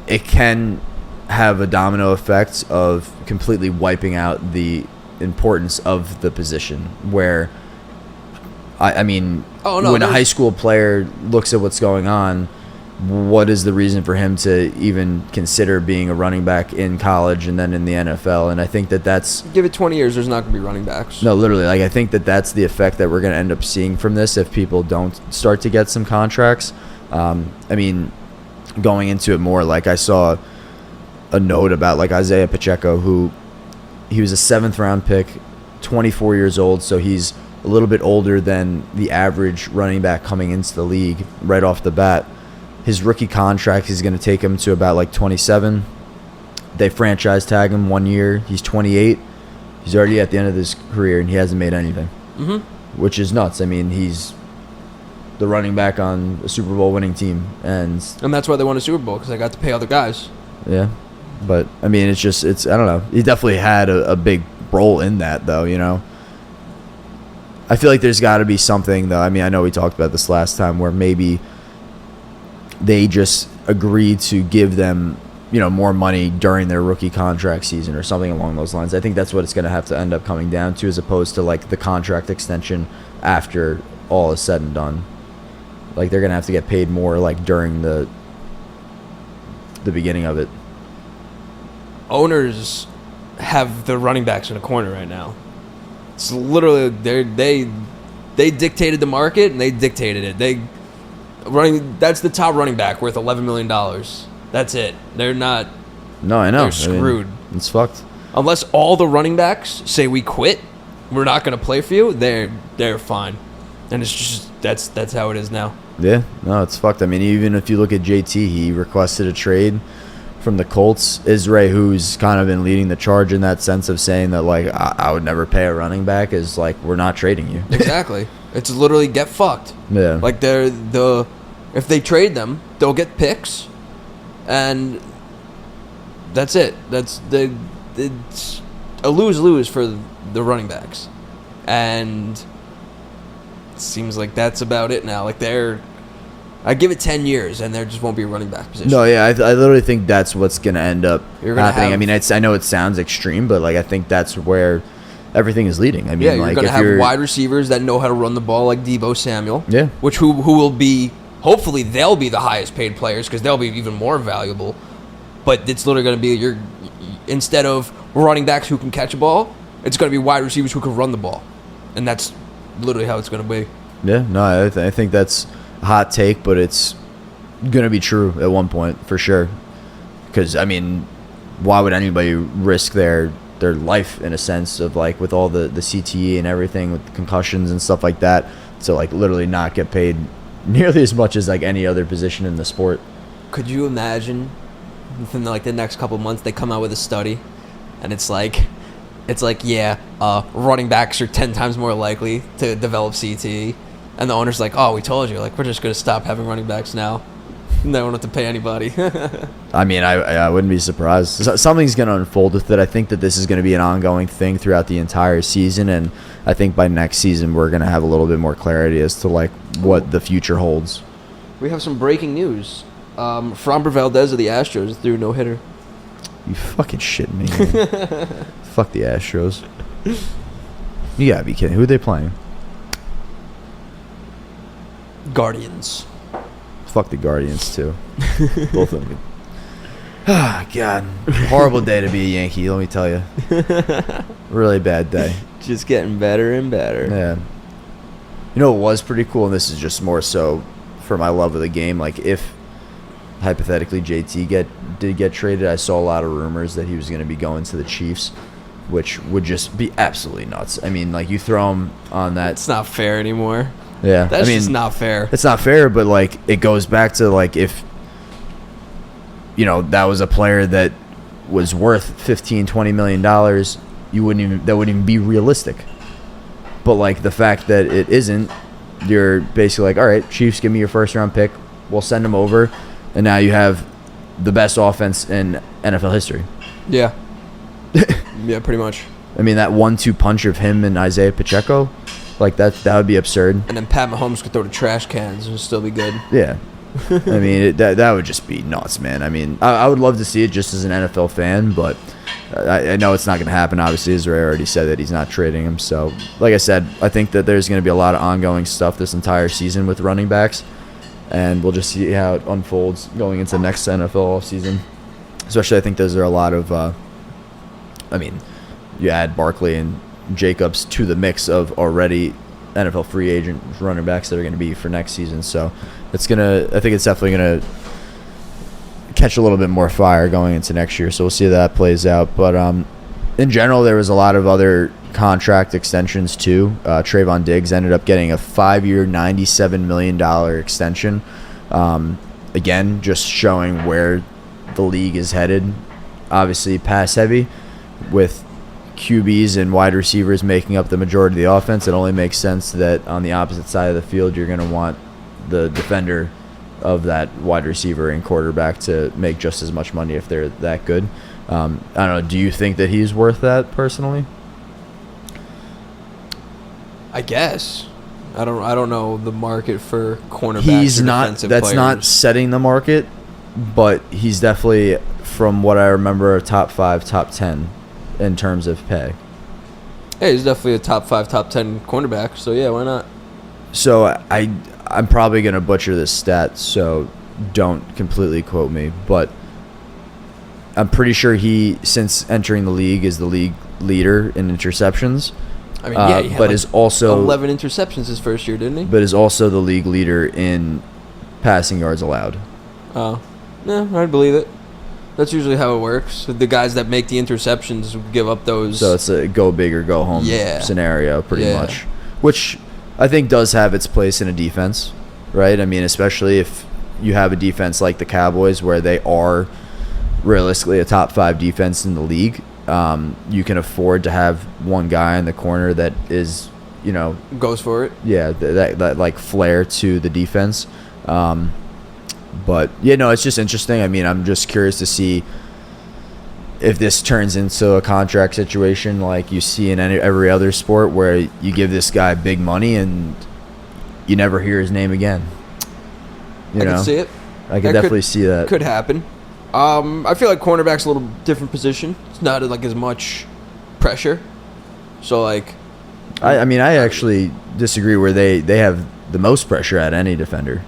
it can have a domino effect of completely wiping out the importance of the position. Where, I mean, when a high school player looks at what's going on, what is the reason for him to even consider being a running back in college and then in the NFL? And I think that's... Give it 20 years, there's not going to be running backs. No, literally. Like, I think that's the effect that we're going to end up seeing from this if people don't start to get some contracts. I mean, going into it more, like, I saw a note about, like, Isaiah Pacheco, who he was a 7th-round pick, 24 years old, so he's a little bit older than the average running back coming into the league right off the bat. His rookie contract is going to take him to about like 27. They franchise tag him 1 year. He's 28. He's already at the end of his career, and he hasn't made anything, which is nuts. I mean, he's the running back on a Super Bowl winning team, and that's why they won a Super Bowl, because they got to pay other guys. Yeah, but I mean, it's I don't know. He definitely had a big role in that, though. I feel like there's got to be something, though. I mean, I know we talked about this last time, where maybe they just agreed to give them, more money during their rookie contract season or something along those lines. I think that's what it's going to have to end up coming down to, as opposed to like the contract extension after all is said and done. Like, they're going to have to get paid more like during the beginning of it. Owners have the running backs in a corner right now. It's literally they dictated the market, and they dictated it. That's the top running back worth $11 million. That's it. They're not. No, I know. They're screwed. It's fucked. Unless all the running backs say we quit, we're not going to play for you. They're fine, and it's just that's how it is now. Yeah, no, it's fucked. I mean, even if you look at JT, he requested a trade from the Colts. Israel, who's kind of been leading the charge in that sense of saying that, like, I would never pay a running back, is like, we're not trading you. Exactly. It's literally get fucked. Yeah. Like, if they trade them, they'll get picks, and that's it. It's a lose-lose for the running backs, and it seems like that's about it now. Like, I give it 10 years, and there just won't be a running back position. No, yeah, I literally think that's what's going to end up happening. Have, I mean, I know it sounds extreme, but, like, I think that's where everything is leading. I mean, yeah, you're like, going to have wide receivers that know how to run the ball, like Deebo Samuel. Yeah. Which who will be, hopefully they'll be the highest paid players, because they'll be even more valuable. But it's literally going to be instead of running backs who can catch a ball, it's going to be wide receivers who can run the ball. And that's literally how it's going to be. Yeah, no, I think that's a hot take, but it's going to be true at one point for sure. Because, I mean, why would anybody risk their life, in a sense of, like, with all the CTE and everything, with concussions and stuff like that, to, like, literally not get paid nearly as much as, like, any other position in the sport. Could you imagine within, like, the next couple of months they come out with a study, and it's like running backs are 10 times more likely to develop CTE, and the owner's like, oh, we told you, like, we're just going to stop having running backs now. And they don't have to pay anybody. I mean, I wouldn't be surprised. Something's going to unfold with it. I think that this is going to be an ongoing thing throughout the entire season, and I think by next season we're going to have a little bit more clarity as to, like, what the future holds. We have some breaking news. Framber Valdez of the Astros threw a no-hitter. You fucking shitting me, man. Fuck the Astros. You gotta be kidding. Who are they playing? Guardians. Fuck the Guardians, too. Both of them. Oh, God. Horrible day to be a Yankee, let me tell you. Really bad day. Just getting better and better. Yeah. You know what was pretty cool, and this is just more so for my love of the game, like if hypothetically JT did get traded, I saw a lot of rumors that he was going to be going to the Chiefs, which would just be absolutely nuts. I mean, like, you throw him on that. It's not fair anymore. Yeah. That's I mean, just not fair. It's not fair, but, like, it goes back to, like, if, you know, that was a player that was worth $15-20 million, that wouldn't even be realistic. But, like, the fact that it isn't, you're basically like, all right, Chiefs, give me your first-round pick. We'll send him over. And now you have the best offense in NFL history. Yeah. Yeah, pretty much. I mean, that 1-2 punch of him and Isaiah Pacheco, like, that would be absurd. And then Pat Mahomes could throw the trash cans and still be good. Yeah. I mean, that would just be nuts, man. I mean, I would love to see it just as an NFL fan, but I know it's not going to happen. Obviously, Israel already said that he's not trading him. So, like I said, I think that there's going to be a lot of ongoing stuff this entire season with running backs, and we'll just see how it unfolds going into next NFL season. Especially, I think there's a lot of, I mean, you add Barkley and Jacobs to the mix of already NFL free agent running backs that are going to be for next season. So I think it's definitely going to catch a little bit more fire going into next year. So we'll see how that plays out. But in general, there was a lot of other contract extensions too. Trayvon Diggs ended up getting a 5-year, $97 million extension. Again, just showing where the league is headed. Obviously, pass heavy with QBs and wide receivers making up the majority of the offense. It only makes sense that on the opposite side of the field, you're going to want the defender of that wide receiver and quarterback to make just as much money if they're that good. I don't know. Do you think that he's worth that personally? I guess. I don't know the market for cornerbacks. He's or not. defensive That's players. not setting the market, but he's definitely, from what I remember, a top 5, top 10 in terms of pay. Hey, he's definitely a top 5, top 10 cornerback. So yeah, why not? So I'm probably gonna butcher this stat, so don't completely quote me, but I'm pretty sure he, since entering the league, is the league leader in interceptions. I mean, yeah, he had but like is also 11 interceptions his first year, didn't he? But is also the league leader in passing yards allowed. Oh, yeah, I'd believe it. That's usually how it works. The guys that make the interceptions give up those. So it's a go big or go home scenario, pretty much, which I think does have its place in a defense, right? I mean, especially if you have a defense like the Cowboys, where they are realistically a top 5 defense in the league. You can afford to have one guy in the corner that is, you know, goes for it. Yeah, that like flair to the defense. But yeah, no, it's just interesting. I mean, I'm just curious to see if this turns into a contract situation like you see in every other sport, where you give this guy big money and you never hear his name again. I can see it. I can definitely see that. Could happen. I feel like cornerback's a little different position. It's not like as much pressure. So like, I mean, I actually disagree where they have the most pressure at any defender.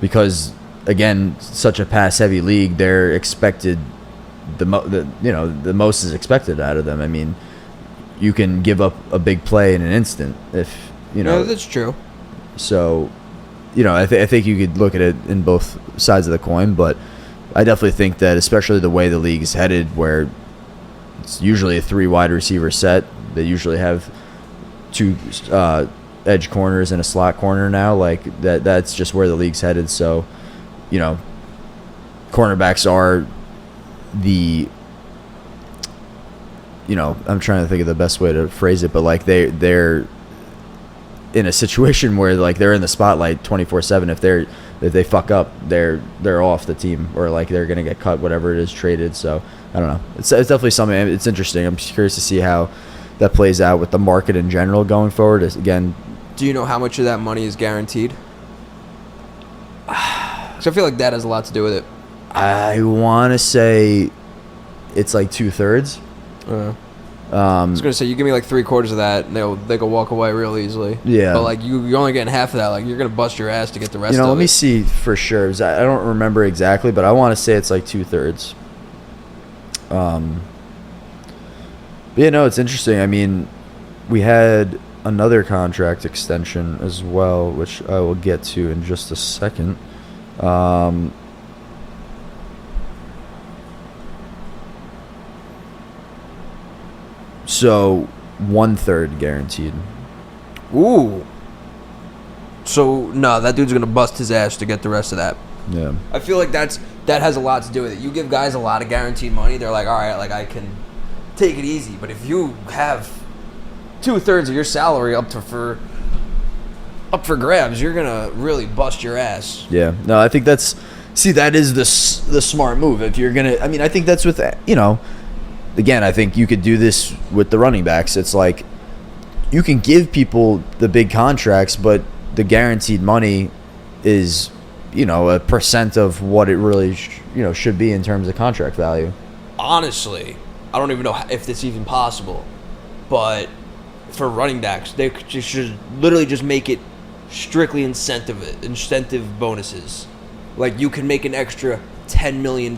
Because again, such a pass heavy league, they're expected the most is expected out of them. I mean, you can give up a big play in an instant if you know. Yeah, that's true. So, you know, I think you could look at it in both sides of the coin, but I definitely think that, especially the way the league is headed, where it's usually a 3 wide receiver set, they usually have 2 edge corners and a slot corner now. Like that's just where the league's headed. So, you know, cornerbacks are the, you know, I'm trying to think of the best way to phrase it, but like they're in a situation where like they're in the spotlight 24/7. If they fuck up, they're off the team, or like they're gonna get cut, whatever it is, traded. So I don't know. It's definitely something. It's interesting. I'm just curious to see how that plays out with the market in general going forward. Again, do you know how much of that money is guaranteed? Because I feel like that has a lot to do with it. I want to say it's like 2/3. I was gonna say you give me like 3/4 of that, and they could walk away real easily. Yeah. But like you're only getting half of that. Like you're gonna bust your ass to get the rest. Let of me it. see for sure. 'Cause I don't remember exactly, but I want to say it's like 2/3. But yeah, no, it's interesting. I mean, we had another contract extension as well, which I will get to in just a second. So 1/3 guaranteed. Ooh. So no, that dude's gonna bust his ass to get the rest of that. Yeah. I feel like that has a lot to do with it. You give guys a lot of guaranteed money, they're like, all right, like I can take it easy. But if you have 2/3 of your salary up for grabs, you're gonna really bust your ass. Yeah. No, I think that is the smart move. If you're gonna, I mean, I think that's with again, I think you could do this with the running backs. It's like you can give people the big contracts, but the guaranteed money is, a percent of what it really, should be in terms of contract value. Honestly, I don't even know if this is even possible, but for running backs, they should literally just make it strictly incentive bonuses. Like you can make an extra $10 million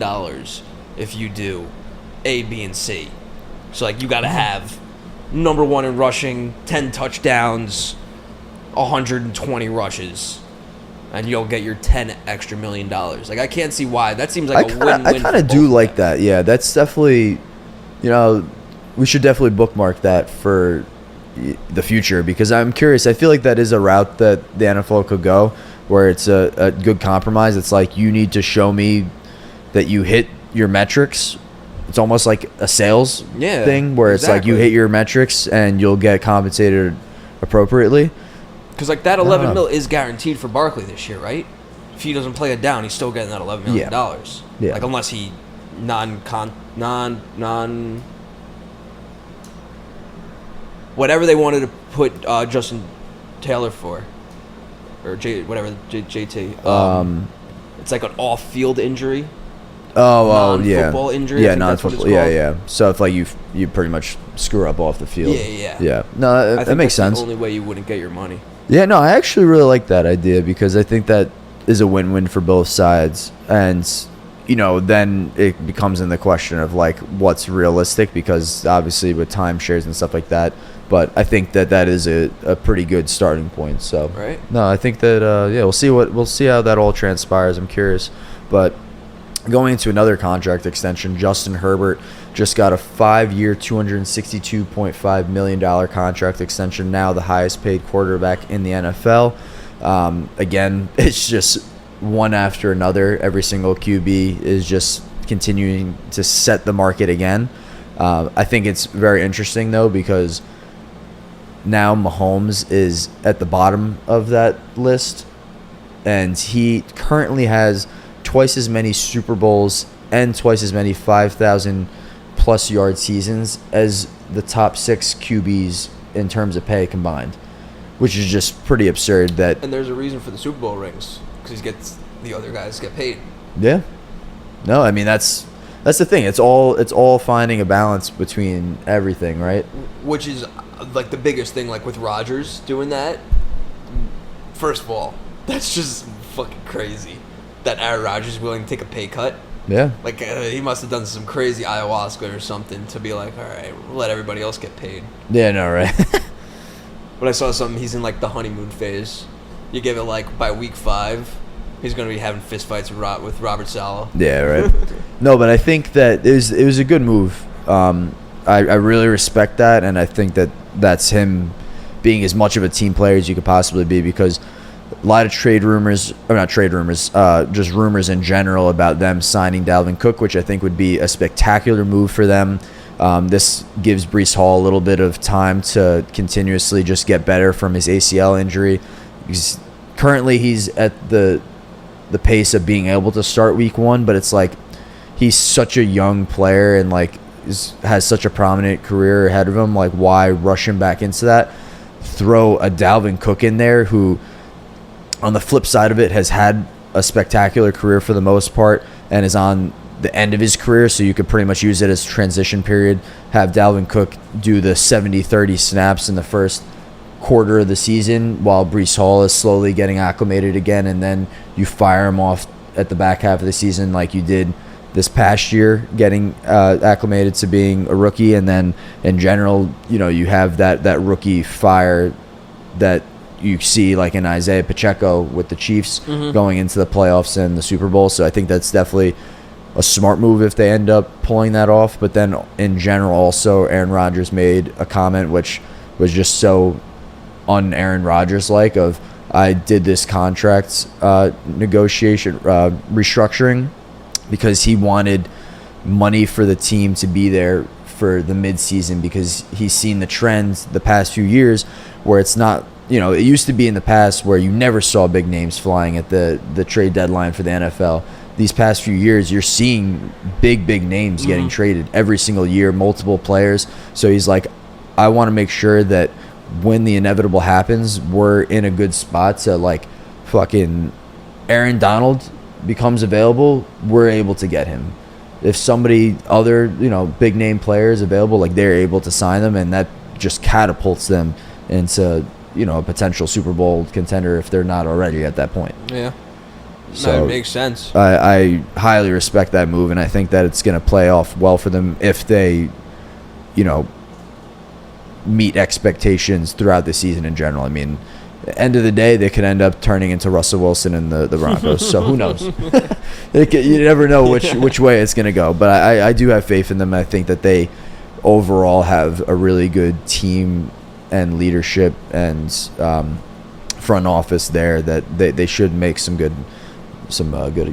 if you do A, B, and C. So like you got to have number 1 in rushing, 10 touchdowns, 120 rushes, and you'll get your $10 extra million. Like I can't see why. That seems like a win-win. I kind of do like that. Yeah, that's definitely, we should definitely bookmark that for the future because I'm curious. I feel like that is a route that the NFL could go where it's a good compromise. It's like you need to show me that you hit your metrics. It's almost like a sales thing where it's like you hit your metrics and you'll get compensated appropriately. Because like that 11 mil is guaranteed for Barkley this year, right? If he doesn't play it down, he's still getting that $11 million. Yeah. Like unless he whatever they wanted to put Justin Taylor for, or JT. It's like an off-field injury. Non-football injury. Yeah, non-football. Yeah. So if like you pretty much screw up off the field. Yeah. No, that makes sense. The only way you wouldn't get your money. Yeah, no, I actually really like that idea because I think that is a win-win for both sides, and then it becomes in the question of like what's realistic because obviously with timeshares and stuff like that. But I think that is a pretty good starting point. So right. No, I think that we'll see how that all transpires. I'm curious, but. Going into another contract extension, Justin Herbert just got a 5-year, $262.5 million contract extension, now the highest paid quarterback in the NFL. Again, it's just one after another. Every single QB is just continuing to set the market again. I think it's very interesting, though, because now Mahomes is at the bottom of that list, and he currently has twice as many Super Bowls and twice as many 5,000-plus yard seasons as the top 6 QBs in terms of pay combined, which is just pretty absurd. And there's a reason for the Super Bowl rings because the other guys get paid. Yeah. No, I mean that's the thing. It's all finding a balance between everything, right? Which is like the biggest thing. Like with Rodgers doing that. First of all, that's just fucking crazy. That Aaron Rodgers is willing to take a pay cut. Yeah. Like, he must have done some crazy ayahuasca or something to be like, all right, we'll let everybody else get paid. Yeah, no, right. But I saw something, he's in, like, the honeymoon phase. You give it, like, by week 5, he's going to be having fistfights with Robert Saleh. Yeah, right. No, but I think that it was a good move. I really respect that, and I think that that's him being as much of a team player as you could possibly be because – a lot of just rumors in general about them signing Dalvin Cook, which I think would be a spectacular move for them. This gives Breece Hall a little bit of time to continuously just get better from his ACL injury. Currently, he's at the pace of being able to start week 1, but it's like he's such a young player and like has such a prominent career ahead of him. Like, why rush him back into that? Throw a Dalvin Cook in there who, on the flip side of it, has had a spectacular career for the most part and is on the end of his career, so you could pretty much use it as transition period. Have Dalvin Cook do the 70-30 snaps in the first quarter of the season while Breece Hall is slowly getting acclimated again, and then you fire him off at the back half of the season like you did this past year, getting acclimated to being a rookie. And then in general, you have that rookie fire that you see like in Isaiah Pacheco with the Chiefs going into the playoffs and the Super Bowl. So I think that's definitely a smart move if they end up pulling that off. But then in general also, Aaron Rodgers made a comment which was just so un-Aaron Rodgers like of, I did this contract negotiation restructuring because he wanted money for the team to be there for the midseason, because he's seen the trends the past few years where it's not, it used to be in the past where you never saw big names flying at the trade deadline for the NFL. These past few years, you're seeing big names getting traded every single year, multiple players. So he's like, I want to make sure that when the inevitable happens, we're in a good spot to, like, fucking Aaron Donald becomes available, we're able to get him. If somebody other, big name players available, like, they're able to sign them, and that just catapults them into, a potential Super Bowl contender if they're not already at that point. Yeah. So that makes sense. I highly respect that move, and I think that it's going to play off well for them if they, meet expectations throughout the season in general. I mean, end of the day, they could end up turning into Russell Wilson and the Broncos. So who knows? You never know which way it's going to go. But I do have faith in them. I think that they overall have a really good team and leadership and front office there that they should make some good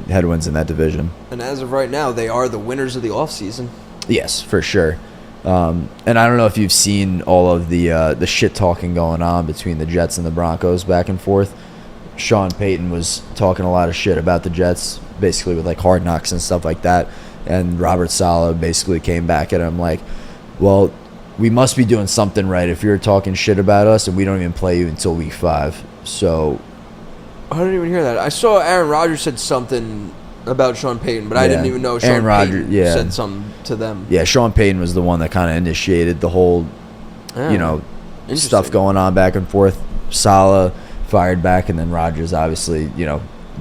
headwinds in that division. And as of right now, they are the winners of the offseason. Yes, for sure. And I don't know if you've seen all of the shit talking going on between the Jets and the Broncos back and forth. Sean Payton was talking a lot of shit about the Jets, basically with like Hard Knocks and stuff like that. And Robert Saleh basically came back at him like, well, we must be doing something right if you're talking shit about us and we don't even play you until week 5. So I didn't even hear that. I saw Aaron Rodgers said something about Sean Payton, but I didn't even know Sean Payton said something to them. Yeah, Sean Payton was the one that kind of initiated the whole, stuff going on back and forth. Saleh fired back, and then Rodgers, obviously,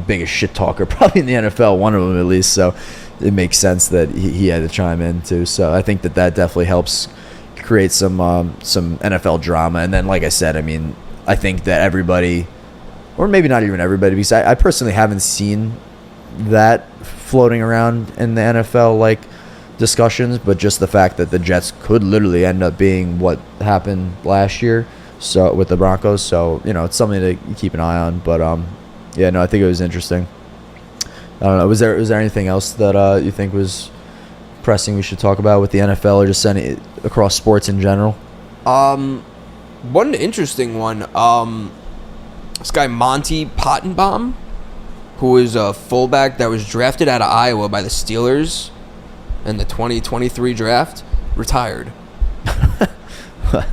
biggest shit talker probably in the NFL, one of them at least. So it makes sense that he had to chime in too. So I think that definitely helps create some NFL drama. And then, like I said, I mean, I think that everybody, or maybe not even everybody, because I personally haven't seen that floating around in the NFL like discussions, but just the fact that the Jets could literally end up being what happened last year, so with the Broncos. So it's something to keep an eye on. But I think it was interesting. I don't know. Was there anything else that you think was pressing we should talk about with the NFL or just any across sports in general? One interesting one. This guy Monty Pottenbaum, who is a fullback that was drafted out of Iowa by the Steelers in the 2023 draft, retired. I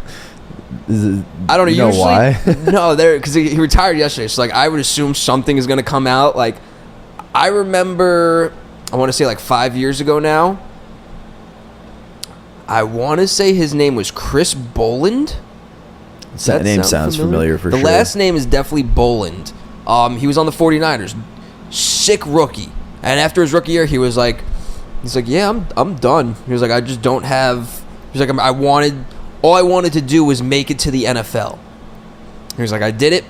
don't know. You know why? No, because he retired yesterday. So, like, I would assume something is going to come out. Like, I remember, I want to say like 5 years ago now, I want to say his name was Chris Boland. That name sounds familiar for sure. The last name is definitely Boland. He was on the 49ers. Sick rookie. And after his rookie year, he's like, yeah, I'm done. He was like, I just don't have. He's like, all I wanted to do was make it to the NFL. He was like, I did it,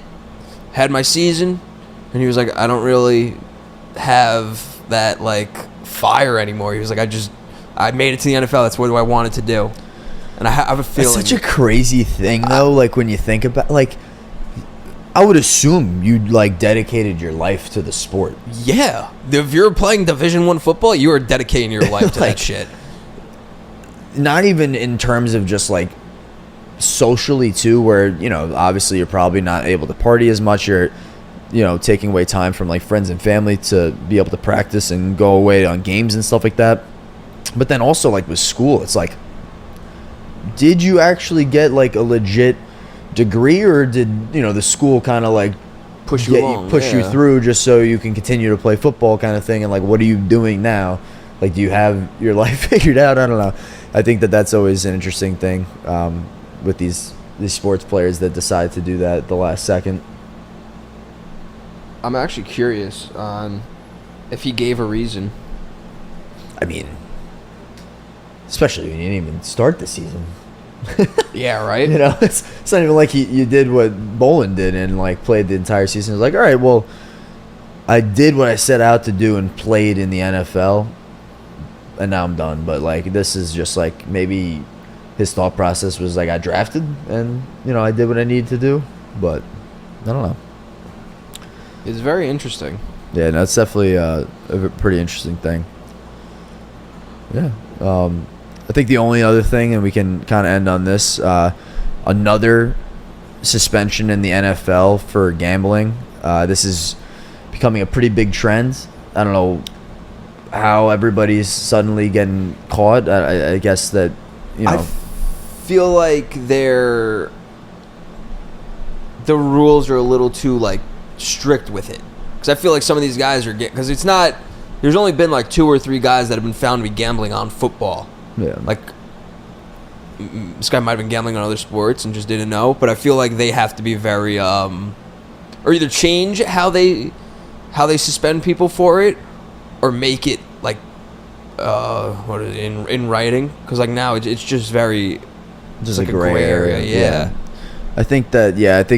had my season, and he was like, I don't really have that like fire anymore. He was like, I made it to the NFL. That's what I wanted to do. And I have a feeling. That's such a crazy thing, though. Like when you think about, like, I would assume you like dedicated your life to the sport. Yeah, if you're playing Division I football, you are dedicating your life to that shit. Not even in terms of just like socially too, where obviously you're probably not able to party as much. You're taking away time from like friends and family to be able to practice and go away on games and stuff like that. But then also like with school, it's like, did you actually get like a legit degree, or did the school kind of like push you through just so you can continue to play football kind of thing? And like, what are you doing now Like, do you have your life figured out? I don't know. I think that's always an interesting thing with these sports players that decide to do that at the last second. I'm actually curious on if he gave a reason. I mean, especially when you didn't even start the season. Yeah, right? You know, it's not even like you did what Bolin did and like played the entire season. It's like, all right, well, I did what I set out to do and played in the NFL, and now I'm done. But like, this is just like maybe his thought process was like, I drafted and I did what I needed to do, but I don't know. It's very interesting. Yeah, that's definitely a pretty interesting thing. Yeah. I think the only other thing, and we can kind of end on this, another suspension in the NFL for gambling. This is becoming a pretty big trend. I don't know how everybody's suddenly getting caught. I guess that, I feel like the rules are a little too like strict with it, because I feel like some of these guys are because it's not. There's only been like 2 or 3 guys that have been found to be gambling on football. Yeah. Like this guy might have been gambling on other sports and just didn't know. But I feel like they have to be very or either change how they suspend people for it, or make it like what is it, in writing, because like now it's just very just like a gray area. Yeah. I think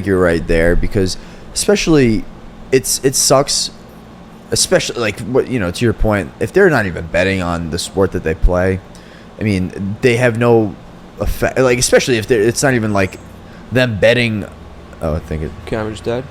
you're right there, because especially it sucks, especially like what to your point, if they're not even betting on the sport that they play. I mean, they have no effect, like especially if it's not even like them betting. Oh, I think Camera's dead.